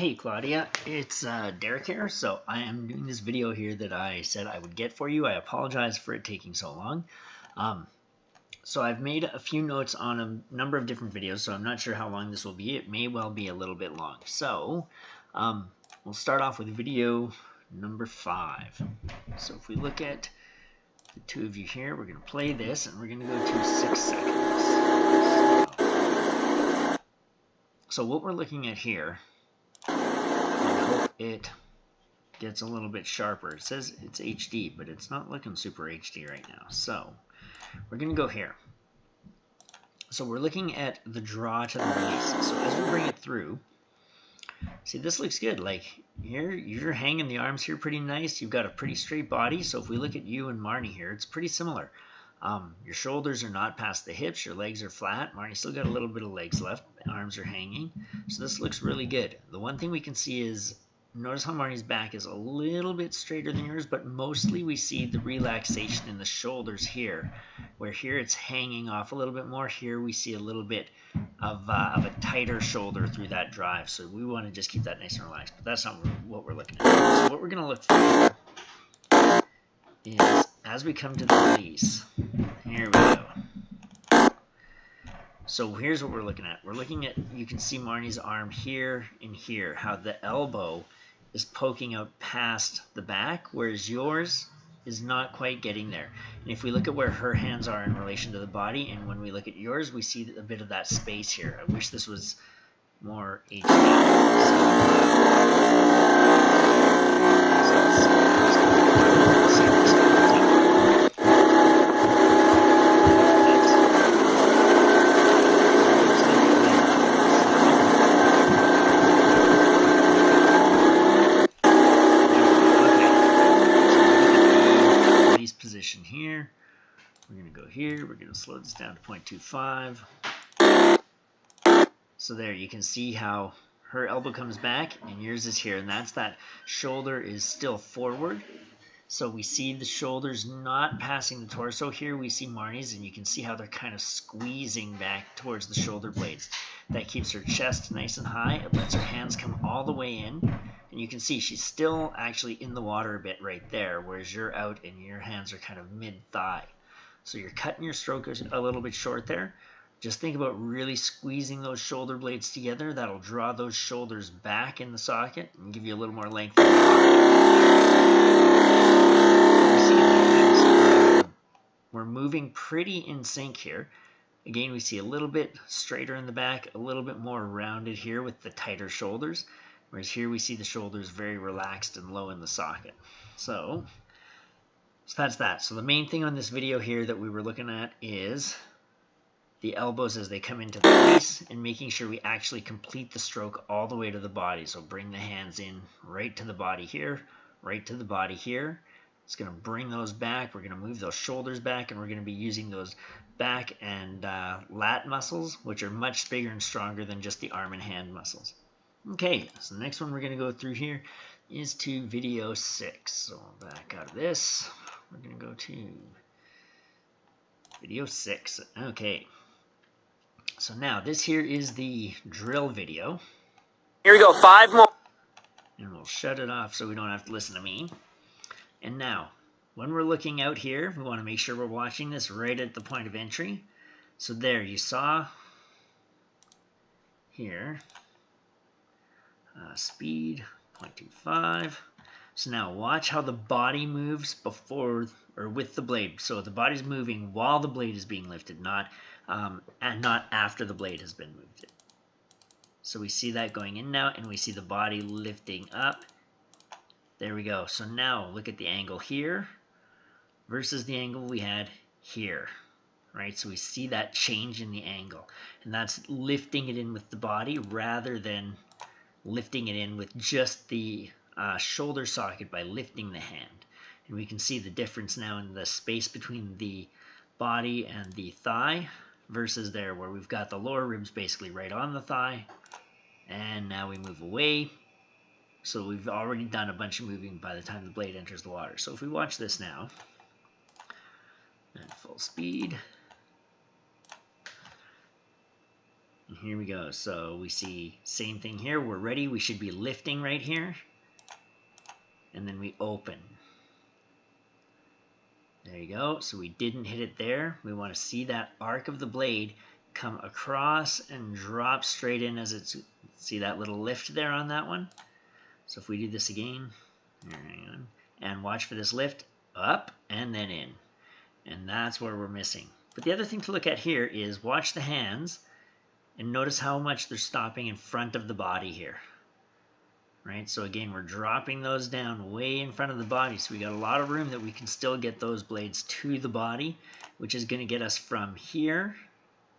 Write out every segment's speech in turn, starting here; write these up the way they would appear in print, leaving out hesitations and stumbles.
Hey Claudia, it's Derek here. So I am doing this video here that I said I would get for you. I apologize for it taking so long. So I've made a few notes on a number of different videos, so I'm not sure how long this will be. It may well be a little bit long. So we'll start off with video number 5. So if we look at the two of you here, we're going to play this and we're going to go to 6 seconds. So what we're looking at here, I hope it gets a little bit sharper. It says it's HD, but it's not looking super HD right now. So we're going to go here. So we're looking at the draw to the release. So as we bring it through, see, this looks good. Like here, you're hanging the arms here pretty nice. You've got a pretty straight body. So if we look at you and Marnie here, it's pretty similar. Your shoulders are not past the hips. Your legs are flat. Marnie's still got a little bit of legs left. Arms are hanging. So this looks really good. The one thing we can see is, notice how Marnie's back is a little bit straighter than yours, but mostly we see the relaxation in the shoulders here, where here it's hanging off a little bit more. Here we see a little bit of a tighter shoulder through that drive. So we want to just keep that nice and relaxed, but that's not what we're looking at. So what we're going to look for is, as we come to the release, here we go. So here's what we're looking at. We're looking at, you can see Marnie's arm here and here, how the elbow is poking out past the back, whereas yours is not quite getting there. And if we look at where her hands are in relation to the body, and when we look at yours, we see a bit of that space here. I wish this was more HD. Position here. We're going to go here. We're going to slow this down to 0.25. So there, you can see how her elbow comes back and yours is here, and that's that shoulder is still forward. So we see the shoulders not passing the torso. Here we see Marnie's, and you can see how they're kind of squeezing back towards the shoulder blades. That keeps her chest nice and high. It lets her hands come all the way in. And you can see she's still actually in the water a bit right there, whereas you're out and your hands are kind of mid-thigh. So you're cutting your stroke a little bit short there. Just think about really squeezing those shoulder blades together. That'll draw those shoulders back in the socket and give you a little more length. We're moving pretty in sync here. Again, we see a little bit straighter in the back, a little bit more rounded here with the tighter shoulders. Whereas here we see the shoulders very relaxed and low in the socket. So that's that. So the main thing on this video here that we were looking at is the elbows as they come into the release and making sure we actually complete the stroke all the way to the body. So bring the hands in right to the body here, right to the body here. It's going to bring those back. We're going to move those shoulders back, and we're going to be using those back and lat muscles, which are much bigger and stronger than just the arm and hand muscles. Okay, so the next one we're going to go through here is to video 6. So I'll back out of this. We're going to go to video 6. Okay, so now this here is the drill video. Here we go, 5 more. And we'll shut it off so we don't have to listen to me. And now, when we're looking out here, we want to make sure we're watching this right at the point of entry. So there, you saw here. Speed 0.25. So now watch how the body moves before or with the blade. So the body's moving while the blade is being lifted, not after the blade has been moved. So we see that going in now, and we see the body lifting up. There we go. So now look at the angle here versus the angle we had here. Right? So we see that change in the angle, and that's lifting it in with the body rather than lifting it in with just the shoulder socket by lifting the hand. And we can see the difference now in the space between the body and the thigh versus there where we've got the lower ribs basically right on the thigh, and now we move away. So we've already done a bunch of moving by the time the blade enters the water. So if we watch this now at full speed, And here we go. So we see same thing here. We're ready. We should be lifting right here. And then we open. There you go. So we didn't hit it there. We want to see that arc of the blade come across and drop straight in as it's, see that little lift there on that one? So if we do this again, hang on, and watch for this lift, up and then in. And that's where we're missing. But the other thing to look at here is watch the hands and notice how much they're stopping in front of the body here. Right, so again, we're dropping those down way in front of the body, so we got a lot of room that we can still get those blades to the body, which is going to get us from here.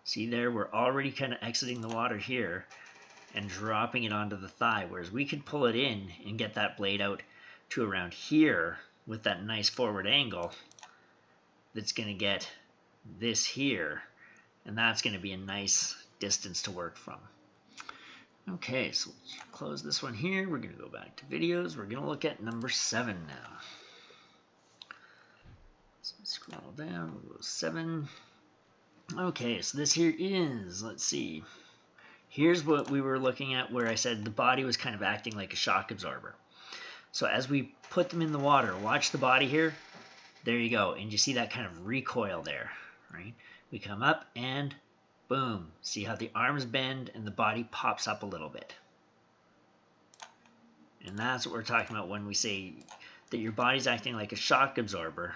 See there, we're already kind of exiting the water here and dropping it onto the thigh, whereas we could pull it in and get that blade out to around here with that nice forward angle that's going to get this here, and that's going to be a nice distance to work from. Okay, so close this one here. We're going to go back to videos. We're going to look at number 7 now. So scroll down, we'll go 7. Okay, so this here is, let's see. Here's what we were looking at where I said the body was kind of acting like a shock absorber. So as we put them in the water, watch the body here. There you go. And you see that kind of recoil there, right? We come up and boom. See how the arms bend and the body pops up a little bit. And that's what we're talking about when we say that your body's acting like a shock absorber.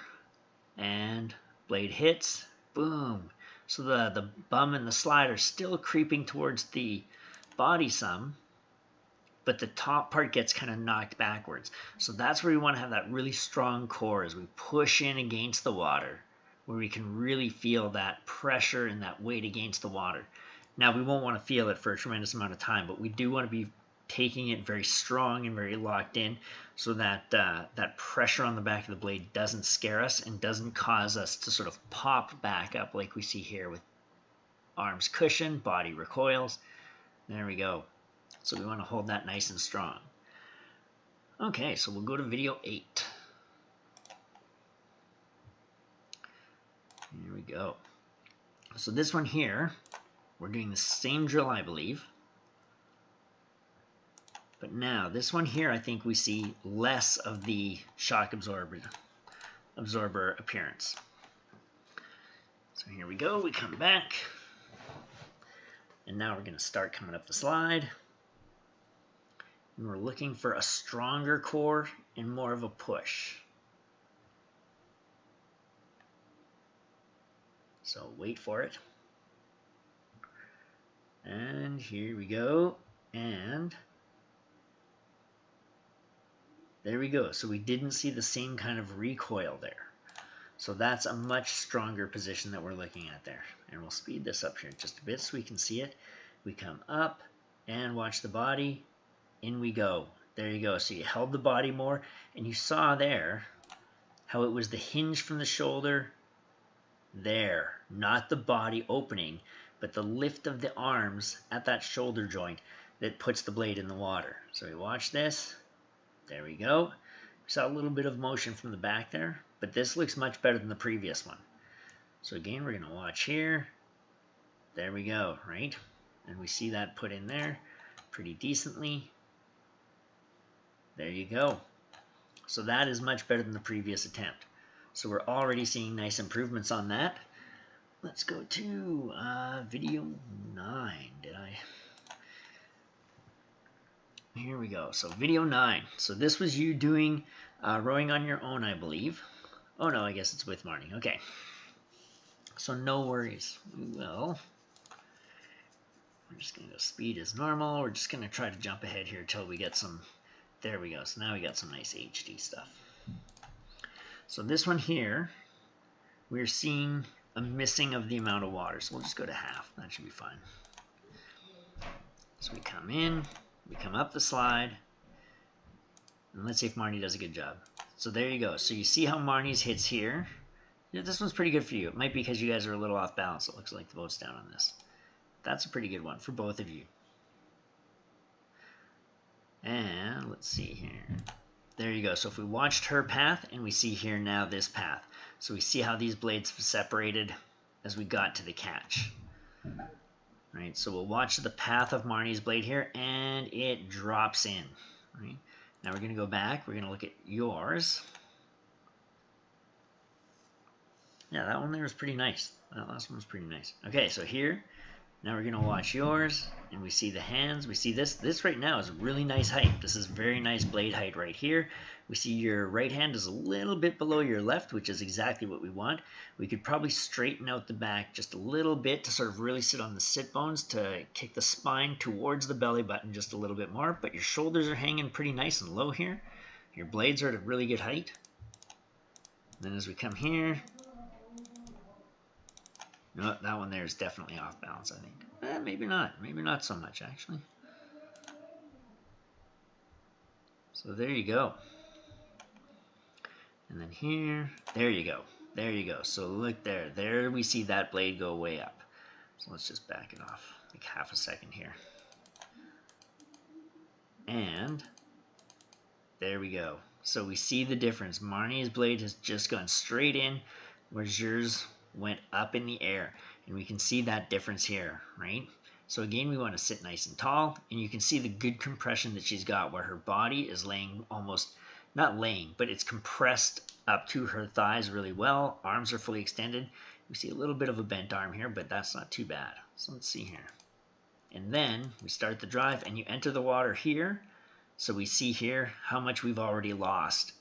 And blade hits, boom. So the bum and the slide are still creeping towards the body some, but the top part gets kind of knocked backwards. So that's where we want to have that really strong core as we push in against the water, where we can really feel that pressure and that weight against the water. Now, we won't want to feel it for a tremendous amount of time, but we do want to be taking it very strong and very locked in so that that pressure on the back of the blade doesn't scare us and doesn't cause us to sort of pop back up like we see here with arms cushion, body recoils. There we go. So we want to hold that nice and strong. Okay, so we'll go to video 8. Here we go. So this one here, we're doing the same drill, I believe. But now, this one here, I think we see less of the shock absorber appearance. So here we go, we come back. And now we're going to start coming up the slide. And we're looking for a stronger core and more of a push. So wait for it. And here we go. And there we go. So we didn't see the same kind of recoil there. So that's a much stronger position that we're looking at there. And we'll speed this up here just a bit so we can see it. We come up and watch the body. In we go. There you go. So you held the body more, and you saw there how it was the hinge from the shoulder there, not the body opening, but the lift of the arms at that shoulder joint that puts the blade in the water. So we watch this. There we go. We saw a little bit of motion from the back there, but this looks much better than the previous one. So again, we're going to watch here. There we go, right? And we see that put in there pretty decently. There you go. So that is much better than the previous attempt. So we're already seeing nice improvements on that. Let's go to video 9. Here we go. So video 9. So this was you doing rowing on your own, I believe. Oh no, I guess it's with Marnie. Okay. So no worries. We're just going to go speed as normal. We're just going to try to jump ahead here until we get some. There we go. So now we got some nice HD stuff. So this one here, we're seeing a missing of the amount of water. So we'll just go to half. That should be fine. So we come in, we come up the slide, and let's see if Marnie does a good job. So there you go. So you see how Marnie's hits here. Yeah, this one's pretty good for you. It might be because you guys are a little off balance. It looks like the boat's down on this. That's a pretty good one for both of you. And let's see here. There you go. So if we watched her path, and we see here now this path. So we see how these blades separated as we got to the catch. Right, so we'll watch the path of Marnie's blade here, and it drops in. Right, now we're going to go back. We're going to look at yours. Yeah, that one there was pretty nice. That last one was pretty nice. Okay, so here, now we're going to watch yours, and we see the hands. We see this. This right now is a really nice height. This is very nice blade height right here. We see your right hand is a little bit below your left, which is exactly what we want. We could probably straighten out the back just a little bit to sort of really sit on the sit bones to kick the spine towards the belly button just a little bit more. But your shoulders are hanging pretty nice and low here. Your blades are at a really good height. Then as we come here, no, that one there is definitely off balance, I think. Maybe not. Maybe not so much, actually. So there you go. And then here, there you go. There you go. So look there. There we see that blade go way up. So let's just back it off like half a second here. And there we go. So we see the difference. Marnie's blade has just gone straight in, whereas yours went up in the air. And we can see that difference here, right? So again, we want to sit nice and tall, and you can see the good compression that she's got where her body is laying almost, not laying, but it's compressed up to her thighs really well. Arms are fully extended. We see a little bit of a bent arm here, but that's not too bad. So let's see here. And then we start the drive, and you enter the water here. So we see here how much we've already lost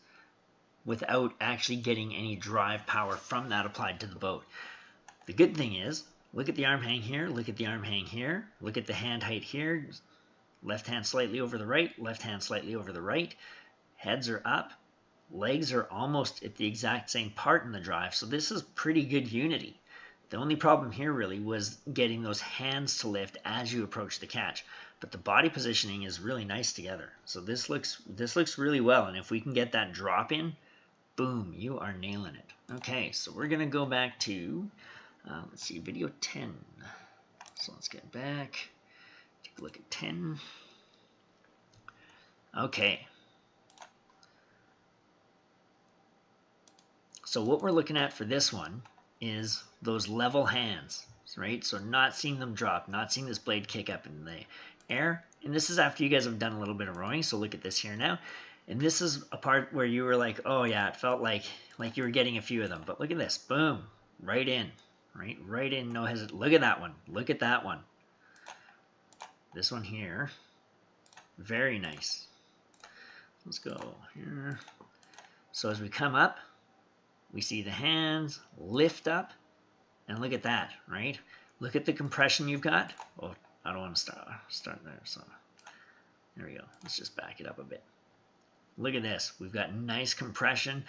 without actually getting any drive power from that applied to the boat. The good thing is, look at the arm hang here, look at the arm hang here, look at the hand height here, left hand slightly over the right, left hand slightly over the right, heads are up, legs are almost at the exact same part in the drive, so this is pretty good unity. The only problem here really was getting those hands to lift as you approach the catch, but the body positioning is really nice together. So this looks really well, and if we can get that drop in, boom, you are nailing it. Okay, so we're going to go back to, let's see, video 10. So let's get back, take a look at 10. Okay. So what we're looking at for this one is those level hands, right? So not seeing them drop, not seeing this blade kick up in the air. And this is after you guys have done a little bit of rowing, so look at this here now. And this is a part where you were like, oh yeah, it felt like you were getting a few of them. But look at this, boom, right in, right in, no hesitation. Look at that one, look at that one. This one here, very nice. Let's go here. So as we come up, we see the hands lift up, and look at that, right? Look at the compression you've got. Oh, I don't want to start there, so there we go. Let's just back it up a bit. Look at this. We've got nice compression,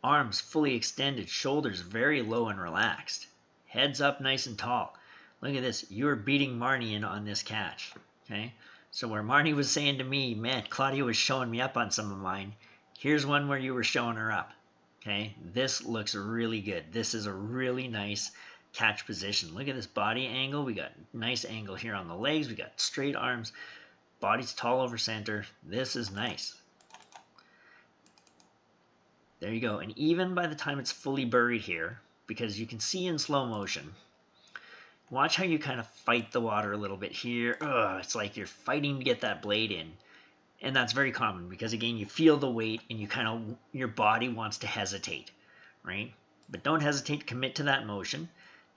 arms fully extended, shoulders very low and relaxed, heads up nice and tall. Look at this. You're beating Marnie in on this catch, okay? So where Marnie was saying to me, man, Claudia was showing me up on some of mine, here's one where you were showing her up, okay? This looks really good. This is a really nice catch position. Look at this body angle. We got nice angle here on the legs. We got straight arms. Body's tall over center. This is nice. There you go. And even by the time it's fully buried here, because you can see in slow motion, watch how you kind of fight the water a little bit here. Ugh, it's like you're fighting to get that blade in. And that's very common because, again, you feel the weight and you kind of, your body wants to hesitate, right? But don't hesitate, commit to that motion,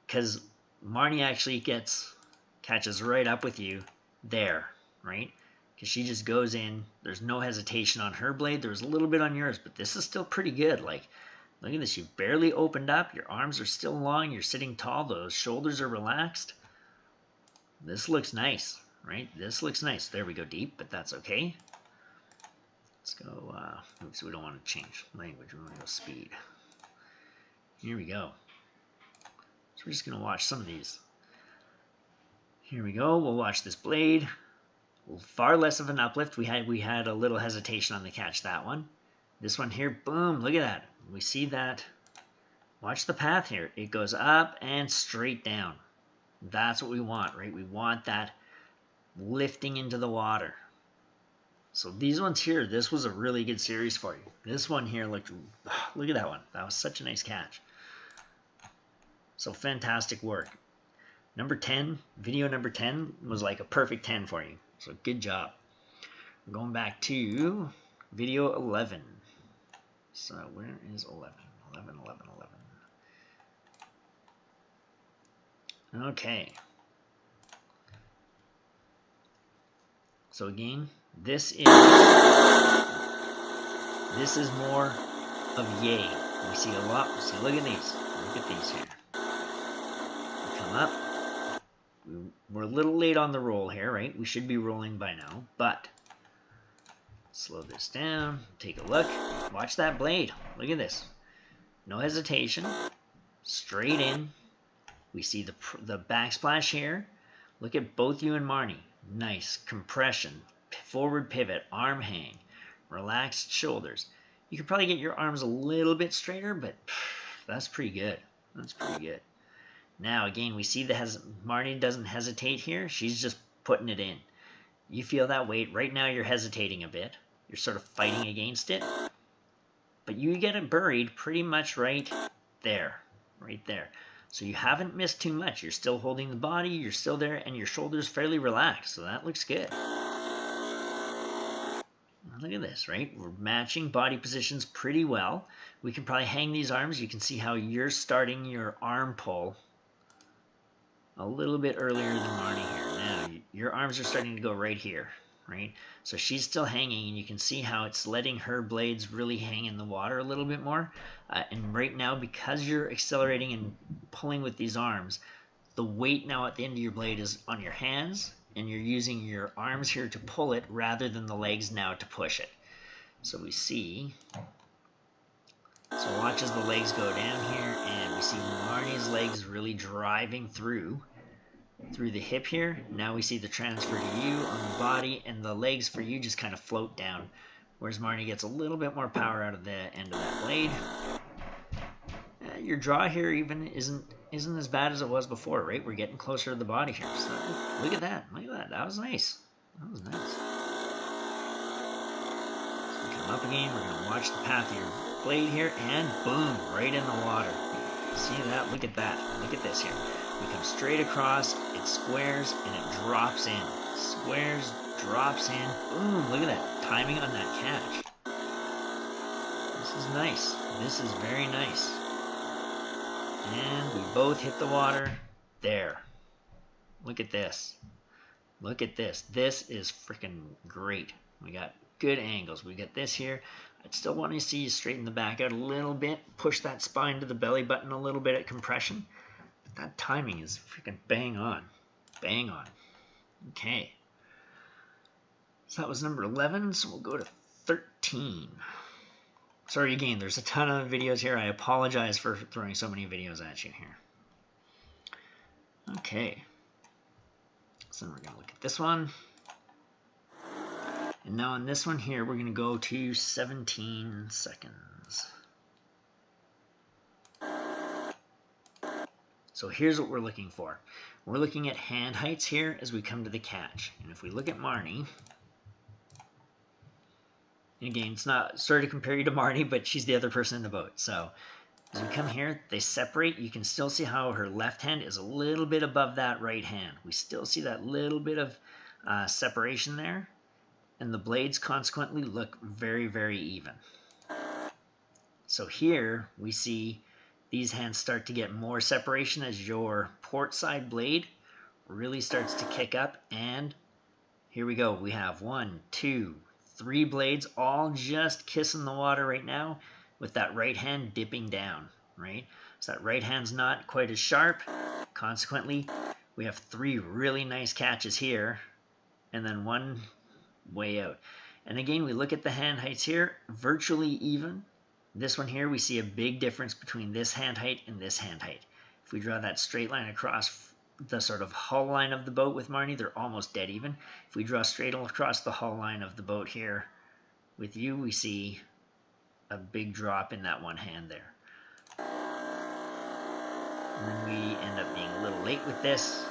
because Marnie actually catches right up with you there, right? Because she just goes in. There's no hesitation on her blade. There's a little bit on yours, but this is still pretty good. Like, look at this. You've barely opened up. Your arms are still long. You're sitting tall. Those shoulders are relaxed. This looks nice, right? This looks nice. There we go deep, but that's okay. Let's go. Oops, we don't want to change language. We want to go speed. Here we go. So we're just going to watch some of these. Here we go. We'll watch this blade. Far less of an uplift. We had a little hesitation on the catch, that one. This one here, boom, look at that. We see that. Watch the path here. It goes up and straight down. That's what we want, right? We want that lifting into the water. So these ones here, this was a really good series for you. This one here look at that one. That was such a nice catch. So fantastic work. Number 10, video number 10 was like a perfect 10 for you. So good job. We're going back to video 11. So where is 11? 11, 11, 11. Okay. So again, this is more of yay. We see a lot. See, look at these. Look at these here. We come up. We're a little late on the roll here, right? We should be rolling by now, but slow this down. Take a look. Watch that blade. Look at this. No hesitation. Straight in. We see the backsplash here. Look at both you and Marnie. Nice compression, forward pivot, arm hang, relaxed shoulders. You could probably get your arms a little bit straighter, but that's pretty good. That's pretty good. Now again, we see Marnie doesn't hesitate here. She's just putting it in. You feel that weight. Right now you're hesitating a bit. You're sort of fighting against it. But you get it buried pretty much right there. Right there. So you haven't missed too much. You're still holding the body, you're still there, and your shoulders fairly relaxed. So that looks good. Look at this, right? We're matching body positions pretty well. We can probably hang these arms. You can see how you're starting your arm pull a little bit earlier than Marnie here. Now, your arms are starting to go right here, right? So she's still hanging, and you can see how it's letting her blades really hang in the water a little bit more. And right now, because you're accelerating and pulling with these arms, the weight now at the end of your blade is on your hands, and you're using your arms here to pull it rather than the legs now to push it. So we see, so watch as the legs go down here, and we see Marnie's legs really driving through the hip here. Now we see the transfer to you on the body, and the legs for you just kind of float down, whereas Marnie gets a little bit more power out of the end of that blade. Your draw here even isn't as bad as it was before, right? We're getting closer to the body here. So look at that. Look at that. That was nice. That was nice. So we come up again. We're going to watch the path of your blade here, and boom, right in the water. See that? Look at that. Look at this here. We come straight across, it squares, and it drops in. Squares, drops in. Boom, look at that. Timing on that catch. This is nice. This is very nice. And we both hit the water. There. Look at this. Look at this. This is freaking great. We got good angles. We got this here. I'd still want to see you straighten the back out a little bit. Push that spine to the belly button a little bit at compression. But that timing is freaking bang on. Bang on. Okay. So that was number 11. So we'll go to 13. Sorry again, there's a ton of videos here. I apologize for throwing so many videos at you here. Okay. So we're going to look at this one. And now on this one here, we're going to go to 17 seconds. So here's what we're looking for. We're looking at hand heights here as we come to the catch. And if we look at Marnie, and again, it's not sorry to compare you to Marnie, but she's the other person in the boat. So as we come here, they separate. You can still see how her left hand is a little bit above that right hand. We still see that little bit of separation there. And the blades consequently look very, very even. So here we see these hands start to get more separation as your port side blade really starts to kick up. And here we go. We have 1, 2, 3 blades all just kissing the water right now with that right hand dipping down, right? So that right hand's not quite as sharp. Consequently, we have 3 really nice catches here and then 1 way out. And again, we look at the hand heights here, virtually even. This one here, we see a big difference between this hand height and this hand height. If we draw that straight line across the sort of hull line of the boat with Marnie, they're almost dead even. If we draw straight across the hull line of the boat here with you, we see a big drop in that one hand there. And then we end up being a little late with this.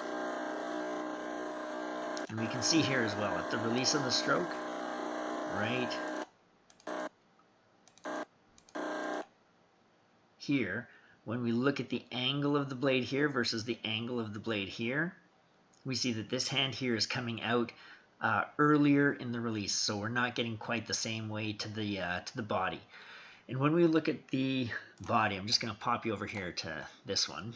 And we can see here as well, at the release of the stroke, right here, When we look at the angle of the blade here versus the angle of the blade here, we see that this hand here is coming out earlier in the release, so we're not getting quite the same way to the body. And when we look at the body, I'm just going to pop you over here to this one.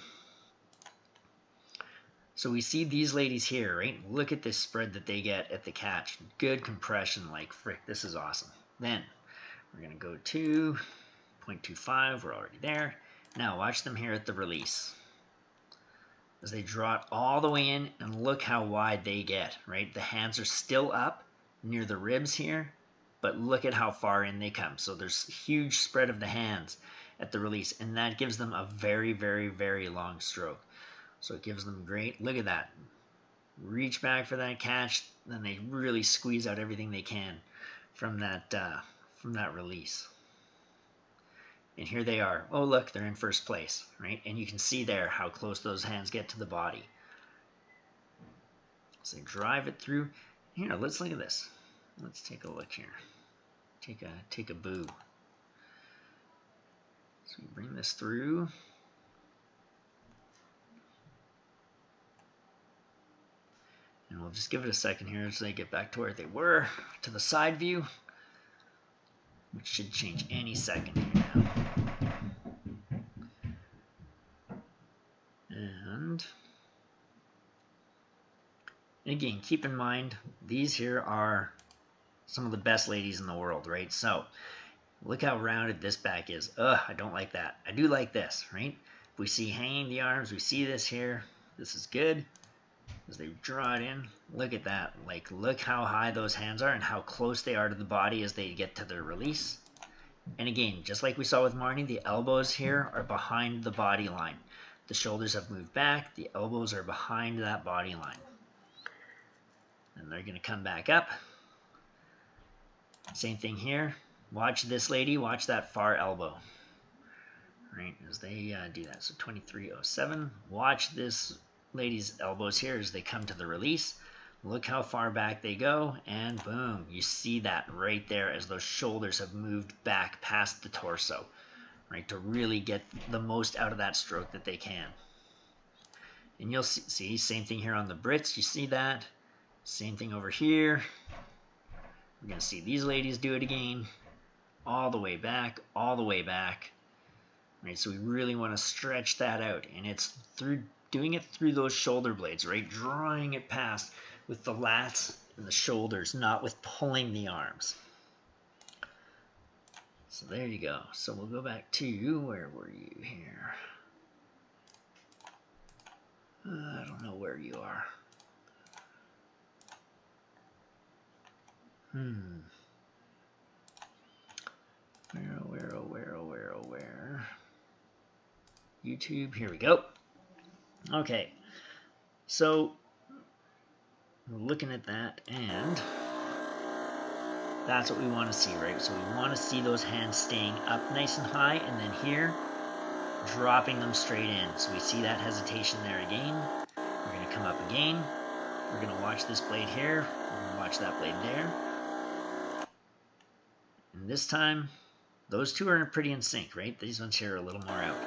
So we see these ladies here, right? Look at this spread that they get at the catch. Good compression, like frick, this is awesome. Then we're going to go to 0.25, we're already there. Now watch them here at the release. As they draw it all the way in, and look how wide they get, right? The hands are still up near the ribs here, but look at how far in they come. So there's huge spread of the hands at the release, and that gives them a very, very, very long stroke. So it gives them great, look at that. Reach back for that catch, then they really squeeze out everything they can from that release. And here they are. Oh, look, they're in first place, right? And you can see there how close those hands get to the body. So they drive it through. Here, let's look at this. Let's take a look here. Take a boo. So we bring this through. And we'll just give it a second here as they get back to where they were, to the side view, which should change any second here now. And again, keep in mind, these here are some of the best ladies in the world, right? So look how rounded this back is. Ugh, I don't like that. I do like this, right? If we see hanging the arms, we see this here. This is good. As they draw it in, look at that. Like, look how high those hands are and how close they are to the body as they get to their release. And again, just like we saw with Marnie, the elbows here are behind the body line. The shoulders have moved back. The elbows are behind that body line. And they're going to come back up. Same thing here. Watch this lady. Watch that far elbow. Right, as they do that. So 2307. Watch this lady's elbows here as they come to the release. Look how far back they go, and boom, you see that right there as those shoulders have moved back past the torso, right, to really get the most out of that stroke that they can. And you'll see same thing here on the Brits. You see that? Same thing over here. We're going to see these ladies do it again, all the way back, all the way back. Right, so we really want to stretch that out, and it's through doing it through those shoulder blades, right? Drawing it past with the lats and the shoulders, not with pulling the arms. So there you go. So we'll go back to, where were you here? I don't know where you are. Where? YouTube, here we go. Okay, so we're looking at that, and that's what we want to see, right? So we want to see those hands staying up nice and high, and then here, dropping them straight in. So we see that hesitation there again. We're going to come up again. We're going to watch this blade here. We're going to watch that blade there. And this time, those two are pretty in sync, right? These ones here are a little more out.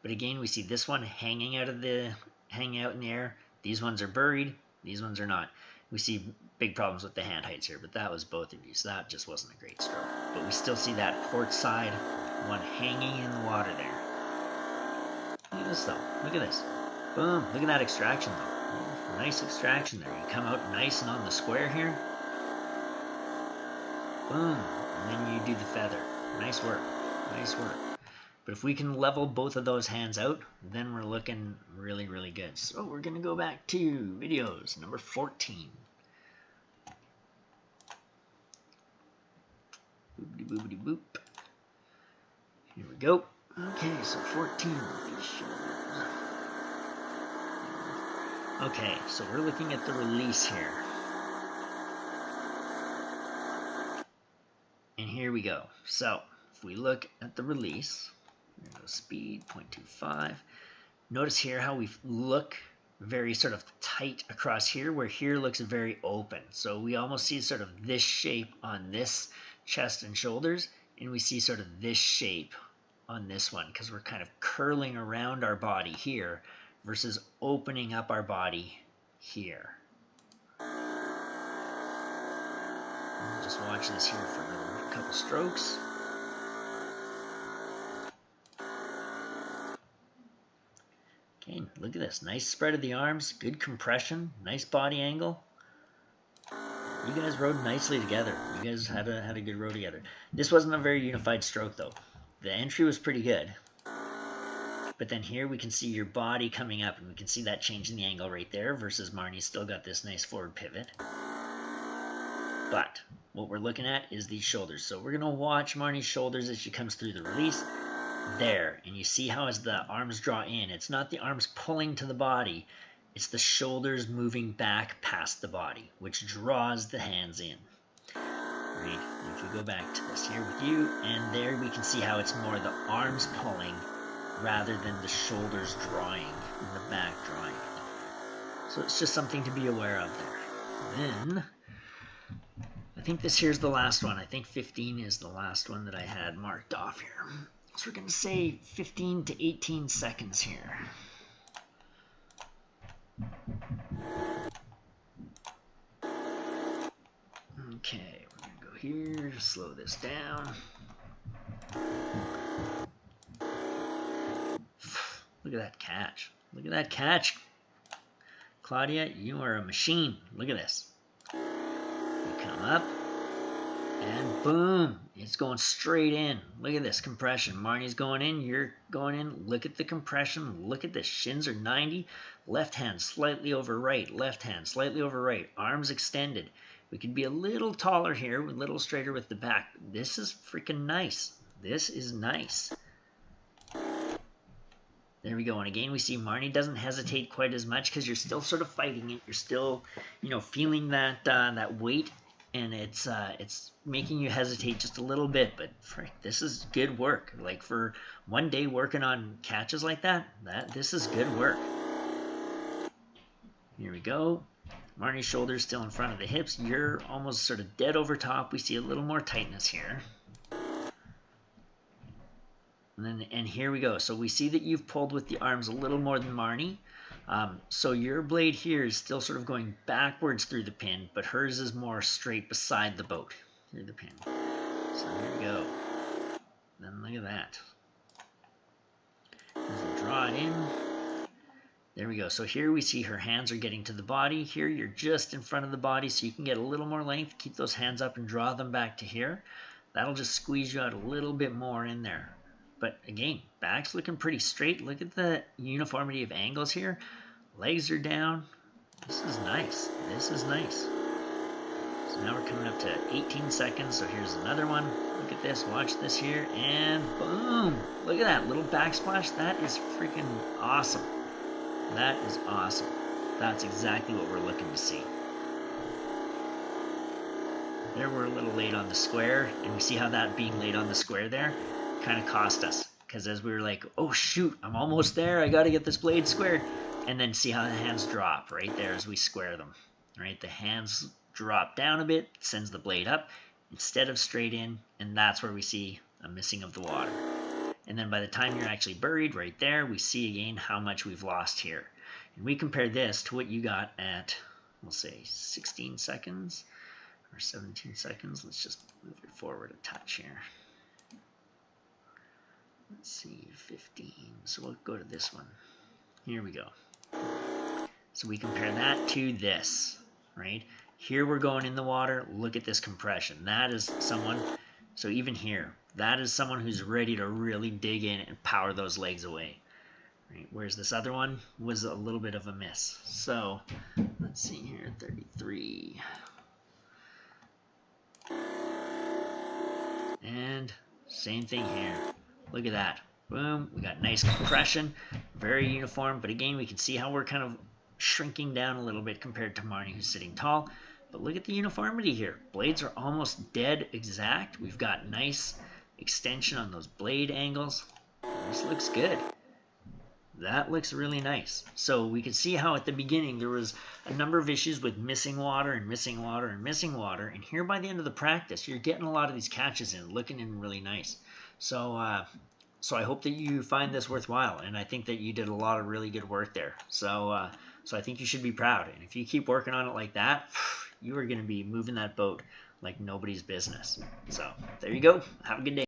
But again, we see this one hanging out in the air. These ones are buried. These ones are not. We see big problems with the hand heights here, but that was both of these. So that just wasn't a great stroke. But we still see that port side one hanging in the water there. Look at this though. Look at this. Boom. Look at that extraction though. Nice extraction there. You come out nice and on the square here. Boom. And then you do the feather. Nice work. Nice work. But if we can level both of those hands out, then we're looking really, really good. So we're going to go back to videos number 14. Boopity boopity boop. Here we go. Okay, so 14 with these shoulders. Okay, so we're looking at the release here. And here we go. So if we look at the release, we're going to go speed, 0.25. Notice here how we look very sort of tight across here, where here looks very open. So we almost see sort of this shape on this chest and shoulders, and we see sort of this shape on this one because we're kind of curling around our body here versus opening up our body here. I'll just watch this here for another couple strokes. Okay, look at this. Nice spread of the arms, good compression, nice body angle. You guys rode nicely together. You guys had a good row together. This wasn't a very unified stroke though. The entry was pretty good. But then here we can see your body coming up, and we can see that change in the angle right there versus Marnie's still got this nice forward pivot. But what we're looking at is these shoulders. So we're going to watch Marnie's shoulders as she comes through the release. There, and you see how as the arms draw in, it's not the arms pulling to the body, it's the shoulders moving back past the body, which draws the hands in. Right? If we go back to this here with you, and there we can see how it's more the arms pulling rather than the shoulders drawing and the back drawing. So it's just something to be aware of there. Then, I think this here's the last one. I think 15 is the last one that I had marked off here. So we're going to say 15 to 18 seconds here. Okay, we're going to go here, slow this down. Look at that catch. Look at that catch. Claudia, you are a machine. Look at this. You come up. And boom, it's going straight in. Look at this compression. Marnie's going in, you're going in. Look at the compression. Look at this. Shins are 90. Left hand slightly over right. Left hand slightly over right. Arms extended. We could be a little taller here, a little straighter with the back. This is freaking nice. This is nice. There we go. And again, we see Marnie doesn't hesitate quite as much because you're still sort of fighting it. You're still, feeling that that weight. And it's making you hesitate just a little bit, but frick, this is good work. Like for one day working on catches like that, this is good work. Here we go. Marnie's shoulders still in front of the hips. You're almost sort of dead over top. We see a little more tightness here. And here we go. So we see that you've pulled with the arms a little more than Marnie. So your blade here is still sort of going backwards through the pin, but hers is more straight beside the boat through the pin. So here we go. Then look at that. As we draw it in, there we go. So here we see her hands are getting to the body. Here you're just in front of the body, so you can get a little more length. Keep those hands up and draw them back to here. That'll just squeeze you out a little bit more in there. But again, back's looking pretty straight. Look at the uniformity of angles here. Legs are down. This is nice. This is nice. So now we're coming up to 18 seconds. So here's another one. Look at this. Watch this here. And boom. Look at that little backsplash. That is freaking awesome. That is awesome. That's exactly what we're looking to see. There we're a little late on the square. And we see how that being late on the square there kind of cost us, because as we were like, oh shoot, I'm almost there, I got to get this blade squared, and then see how the hands drop right there as we square them, right? The hands drop down a bit, sends the blade up instead of straight in, and that's where we see a missing of the water. And then by the time you're actually buried right there, we see again how much we've lost here. And we compare this to what you got at, we'll say 16 seconds or 17 seconds. Let's just move it forward a touch here. Let's see, 15. So we'll go to this one. Here we go. So we compare that to this, right? Here we're going in the water. Look at this compression. That is someone, so even here, that is someone who's ready to really dig in and power those legs away. Right? Whereas this other one was a little bit of a miss. So let's see here, 33. And same thing here. Look at that. Boom. We got nice compression. Very uniform. But again, we can see how we're kind of shrinking down a little bit compared to Marnie, who's sitting tall. But look at the uniformity here. Blades are almost dead exact. We've got nice extension on those blade angles. This looks good. That looks really nice. So we can see how at the beginning there was a number of issues with missing water and missing water and missing water. And here by the end of the practice, you're getting a lot of these catches in, looking in really nice. So So I hope that you find this worthwhile, and I think that you did a lot of really good work there. So so I think you should be proud. And if you keep working on it like that, you are going to be moving that boat like nobody's business. So there you go. Have a good day.